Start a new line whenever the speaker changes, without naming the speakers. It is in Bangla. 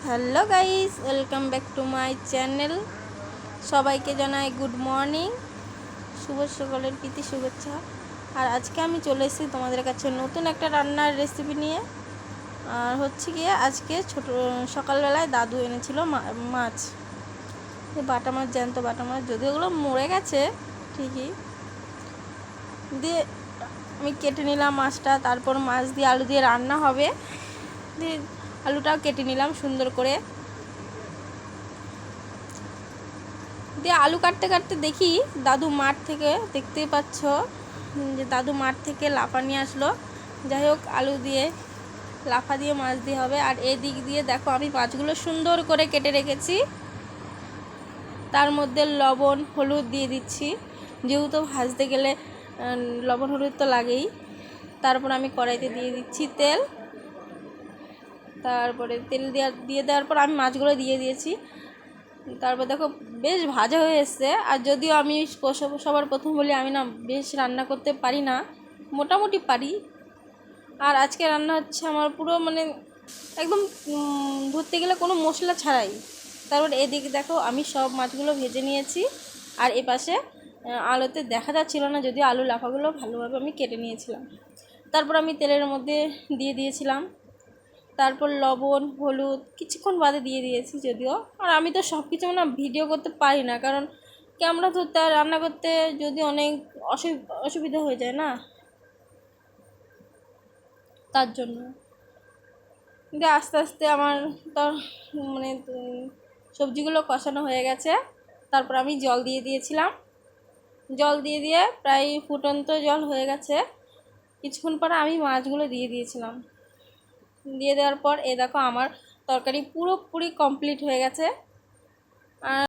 Hello guys, welcome back to my channel. সবাইকে জানাই গুড মর্নিং, শুভ সকালের প্রীতি শুভেচ্ছা। আর আজকে আমি চলে এসেছি তোমাদের কাছে নতুন একটা রান্নার রেসিপি নিয়ে। আর হচ্ছে গিয়ে আজকে সকালবেলায় দাদু এনেছিল মাছ, বাটা মাছ, জ্যান্ত বাটা মাছ, যদিও ওগুলো মরে গেছে ঠিকই। দিয়ে আমি কেটে নিলাম মাছটা, তারপর মাছ দিয়ে আলু দিয়ে রান্না হবে। দিয়ে আলুটাও কেটে নিলাম সুন্দর করে। দিয়ে আলু কাটতে কাটতে দেখি দাদু মাঠ থেকে, দেখতেই পাচ্ছ যে দাদু মাঠ থেকে লাফা নিয়ে আসলো। যাই হোক, আলু দিয়ে লাফা দিয়ে মাছ দিয়ে হবে। আর এদিক দিয়ে দেখো আমি মাছগুলো সুন্দর করে কেটে রেখেছি, তার মধ্যে লবণ হলুদ দিয়ে দিচ্ছি, যেহেতু ভাজতে গেলে লবণ হলুদ তো লাগেই। তারপর আমি কড়াইতে দিয়ে দিচ্ছি তেল, তারপরে তেল দিয়ে দেওয়ার পর আমি মাছগুলো দিয়ে দিয়েছি। তারপর দেখো বেশ ভাজা হয়ে এসছে। আর যদিও আমি সবার প্রথম বলি, আমি না বেশ রান্না করতে পারি না, মোটামুটি পারি। আর আজকে রান্না হচ্ছে আমার পুরো একদম ধরতে গেলে কোনো মশলা ছাড়াই। তারপর এদিকে দেখো আমি সব মাছগুলো ভেজে নিয়েছি। আর এপাশে আলুতে দেখা যাচ্ছিল না, যদিও আলু লাফাগুলো ভালোভাবে আমি কেটে নিয়েছিলাম। তারপর আমি তেলের মধ্যে দিয়ে দিয়েছিলাম, তারপর লবণ হলুদ কিছুক্ষণ বাদে দিয়ে দিয়েছি যদিও। আর আমি তো সব কিছু ভিডিও করতে পারি না, কারণ ক্যামেরা ধরতে আর রান্না করতে যদি অনেক অসুবিধা হয়ে যায় না, তার জন্য। কিন্তু আস্তে আস্তে আমার তো মানে সবজিগুলো কষানো হয়ে গেছে। তারপর আমি জল দিয়ে দিয়েছিলাম, জল দিয়ে প্রায় ফুটন্ত জল হয়ে গেছে। কিছুক্ষণ পরে আমি মাছগুলো দিয়ে দিয়েছিলাম। দিয়ে দেওয়ার পর দেখো আমার তরকারি পুরোপুরি কমপ্লিট হয়ে গেছে। আর